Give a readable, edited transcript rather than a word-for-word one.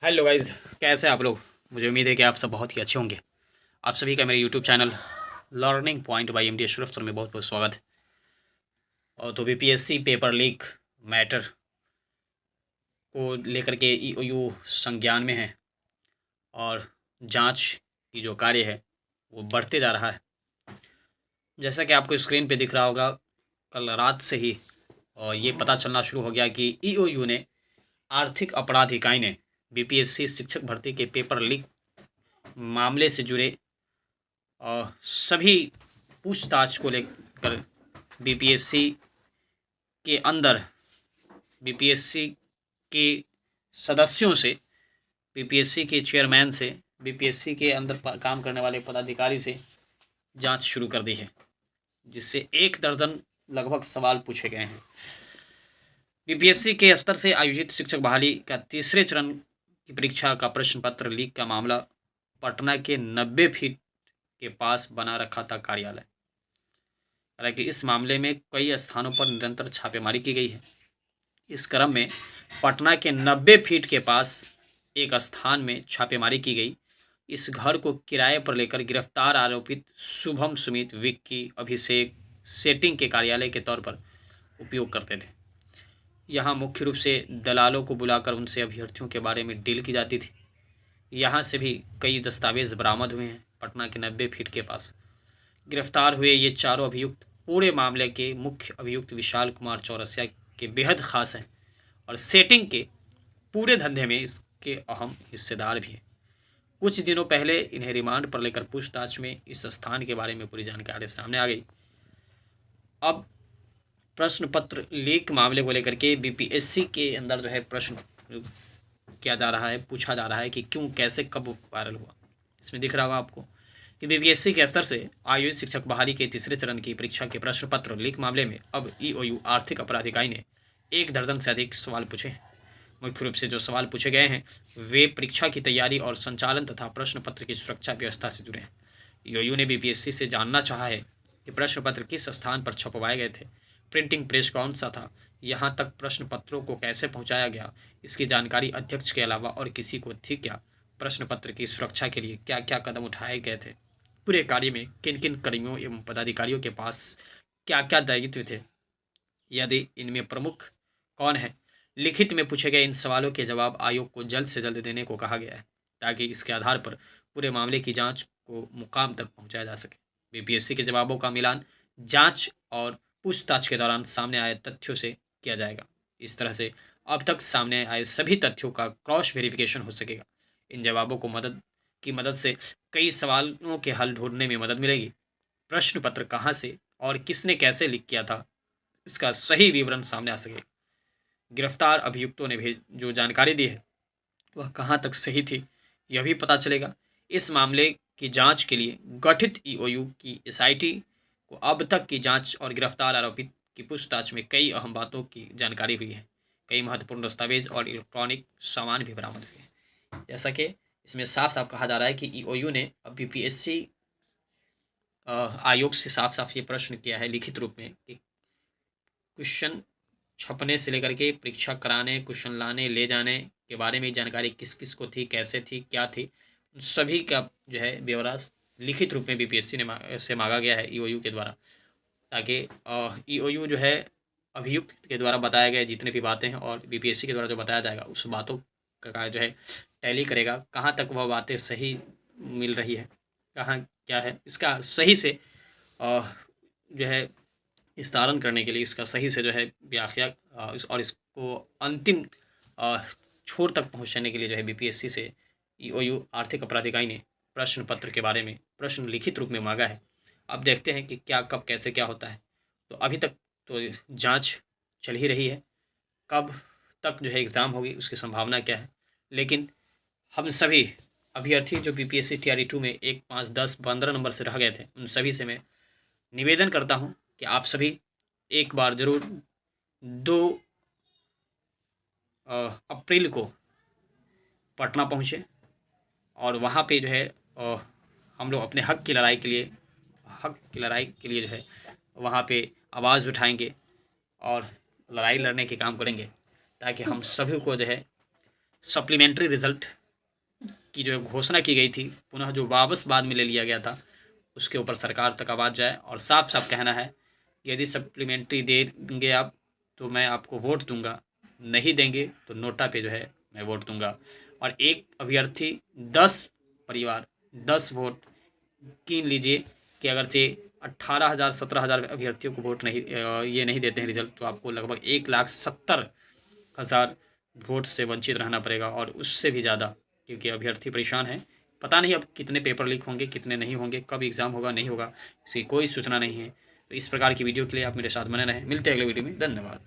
Hello guys, कैसे हैं आप लोग। मुझे उम्मीद है कि आप सब बहुत ही अच्छे होंगे। आप सभी का मेरे YouTube channel learning point by MD Ashraf sir में बहुत बहुत स्वागत है। और तो बीपीएससी पेपर लीक मैटर को लेकर के ईओयू संज्ञान में है और जांच की जो कार्य है वो बढ़ते जा रहा है। जैसा कि आपको स्क्रीन पे दिख रहा होगा, कल रात से ही और ये पता चलना शुरू हो गया कि ईओयू ने आर्थिक अपराध इकाई ने बीपीएससी शिक्षक भर्ती के पेपर लीक मामले से जुड़े सभी पूछताछ को लेकर बीपीएससी के अंदर बीपीएससी के सदस्यों से, बीपीएससी के चेयरमैन से, बीपीएससी के अंदर काम करने वाले पदाधिकारी से जांच शुरू कर दी है, जिससे 1 दर्जन लगभग सवाल पूछे गए हैं। बीपीएससी के स्तर से आयोजित शिक्षक बहाली का तीसरे चरण की परीक्षा का प्रश्न पत्र लीक का मामला पटना के 90 फीट के पास बना रखा था कार्यालय। हालांकि इस मामले में कई स्थानों पर निरंतर छापेमारी की गई है। इस क्रम में पटना के 90 फीट के पास एक स्थान में छापेमारी की गई। इस घर को किराए पर लेकर गिरफ्तार आरोपित शुभम, सुमित, विक्की, अभिषेक सेटिंग के कार्यालय के तौर पर उपयोग करते थे। यहाँ मुख्य रूप से दलालों को बुलाकर उनसे अभ्यर्थियों के बारे में डील की जाती थी। यहाँ से भी कई दस्तावेज बरामद हुए हैं। पटना के 90 फीट के पास गिरफ्तार हुए ये चारों अभियुक्त पूरे मामले के मुख्य अभियुक्त विशाल कुमार चौरसिया के बेहद खास हैं और सेटिंग के पूरे धंधे में इसके अहम हिस्सेदार भी हैं। कुछ दिनों पहले इन्हें रिमांड पर लेकर पूछताछ में इस स्थान के बारे में पूरी जानकारी सामने आ गई। अब प्रश्न पत्र लीक मामले को लेकर के बीपीएससी के अंदर जो है प्रश्न किया जा रहा है, पूछा जा रहा है कि क्यों, कैसे, कब वायरल हुआ। इसमें दिख रहा होगा आपको कि बीपीएससी के स्तर से आयोजित शिक्षक बहाली के तीसरे चरण की परीक्षा के प्रश्न पत्र लीक मामले में अब ईओयू आर्थिक अपराध इकाई ने 1 दर्जन से अधिक सवाल पूछे हैं। मुख्य रूप से जो सवाल पूछे गए हैं वे परीक्षा की तैयारी और संचालन तथा प्रश्न पत्र की सुरक्षा व्यवस्था से जुड़े हैं। ईओयू ने बीपीएससी से जानना चाहा है कि प्रश्न पत्र किस स्थान पर छपवाए गए थे, प्रिंटिंग प्रेस कौन सा था, यहाँ तक प्रश्न पत्रों को कैसे पहुँचाया गया, इसकी जानकारी अध्यक्ष के अलावा और किसी को थी क्या, प्रश्न पत्र की सुरक्षा के लिए क्या क्या कदम उठाए गए थे, पूरे कार्य में किन किन कर्मियों एवं पदाधिकारियों के पास क्या क्या दायित्व थे, यदि इनमें प्रमुख कौन है। लिखित में पूछे गए इन सवालों के जवाब आयोग को जल्द से जल्द देने को कहा गया है, ताकि इसके आधार पर पूरे मामले की जांच को मुकाम तक पहुंचाया जा सके। बीपीएससी के जवाबों का मिलान जांच और पूछताछ के दौरान सामने आए तथ्यों से किया जाएगा। इस तरह से अब तक सामने आए सभी तथ्यों का क्रॉस वेरिफिकेशन हो सकेगा। इन जवाबों को मदद से कई सवालों के हल ढूंढने में मदद मिलेगी। प्रश्न पत्र कहाँ से और किसने कैसे लीक किया था, इसका सही विवरण सामने आ सकेगा। गिरफ्तार अभियुक्तों ने भी जो जानकारी दी है वह कहाँ तक सही थी, यह भी पता चलेगा। इस मामले की जांच के लिए गठित ईओयू की एसआईटी को अब तक की जांच और गिरफ्तार आरोपित की पूछताछ में कई अहम बातों की जानकारी हुई है। कई महत्वपूर्ण दस्तावेज और इलेक्ट्रॉनिक सामान भी बरामद हुए हैं। जैसा कि इसमें साफ साफ कहा जा रहा है कि ईओयू ने अब बीपीएससी आयोग से साफ साफ ये प्रश्न किया है लिखित रूप में कि क्वेश्चन छपने से लेकर के परीक्षा कराने, क्वेश्चन लाने ले जाने के बारे में जानकारी किस किस को थी, कैसे थी, क्या थी, उन सभी का जो है ब्यौरा लिखित रूप में बीपीएससी ने से मांगा गया है ईओयू के द्वारा, ताकि ईओयू जो है अभियुक्त के द्वारा बताए गए जितने भी बातें हैं और बीपीएससी के द्वारा जो बताया जाएगा उस बातों का जो है टैली करेगा, कहाँ तक वह बातें सही मिल रही है, कहाँ क्या है, इसका सही से जो है विस्तारण करने के लिए, इसका सही से जो है व्याख्या और इसको अंतिम अ, छोर तक पहुंचाने के लिए जो है बीपीएससी से ईओयू आर्थिक अपराध इकाई ने प्रश्न पत्र के बारे में प्रश्न लिखित रूप में मांगा है। अब देखते हैं कि क्या, कब, कैसे क्या होता है। तो अभी तक तो जांच चल ही रही है, कब तक जो है एग्ज़ाम होगी उसकी संभावना क्या है। लेकिन हम सभी अभ्यर्थी जो बीपीएससी टीआरई 2 में 1, 5, 10, 15 नंबर से रह गए थे, उन सभी से मैं निवेदन करता हूं कि आप सभी एक बार ज़रूर 2 अप्रैल को पटना पहुँचे और वहाँ पे जो है हम लोग अपने हक की लड़ाई के लिए जो है वहाँ पे आवाज़ उठाएंगे और लड़ाई लड़ने के काम करेंगे, ताकि हम सभी को जो है सप्लीमेंट्री रिजल्ट की जो घोषणा की गई थी, पुनः जो वापस बाद में ले लिया गया था, उसके ऊपर सरकार तक आवाज़ जाए और साफ साफ कहना है कि यदि सप्लीमेंट्री देंगे आप तो मैं आपको वोट दूंगा, नहीं देंगे तो नोटा पे जो है मैं वोट दूंगा। और एक अभ्यर्थी 10 परिवार 10 वोट कीन लीजिए कि अगर से 18,000 17,000 अभ्यर्थियों को वोट नहीं ये नहीं देते हैं रिजल्ट, तो आपको लगभग 1,70,000 वोट से वंचित रहना पड़ेगा और उससे भी ज़्यादा, क्योंकि अभ्यर्थी परेशान है। पता नहीं अब कितने पेपर लीक होंगे, कितने नहीं होंगे, कब एग्ज़ाम होगा नहीं होगा, इसकी कोई सूचना नहीं है। तो इस प्रकार की वीडियो के लिए आप मेरे साथ बने रहें। मिलते हैं अगले वीडियो में। धन्यवाद।